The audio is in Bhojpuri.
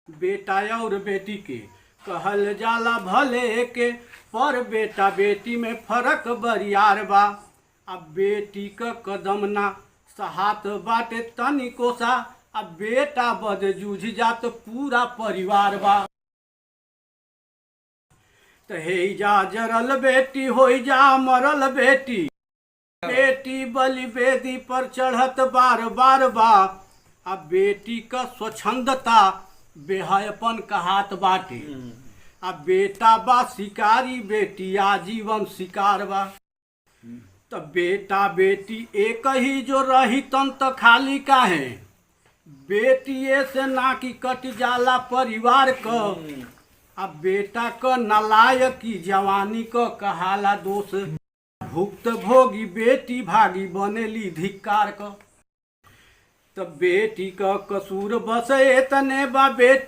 बेटा और बेटी के कहल जाला भले के, पर बेटा बेटी में फर्क बरियार बा। अब बेटी क कदम ना सहात बाटे तनिको सा, अब बेटा बद जूझ जात पूरा परिवार बा। त हे जा जरल बेटी हो जा मरल बेटी, बेटी बलि बेदी पर चढ़त बार बार बा। अब बेटी का स्वच्छंदता बेहयपन कहात बाटे। अब बेटा बा शिकारी, बेटी आजीवन शिकार बा। तब बेटा बेटी एक ही जो रही तन त खाली काहे, बेटिए से ना की कट जाला परिवार क। अब बेटा क नालायकी जवानी क कहाला दोष, भुक्त भोगी बेटी भागी बनेली धिक्कार क। तब बेटी क कसूर बस एतने बा बेटी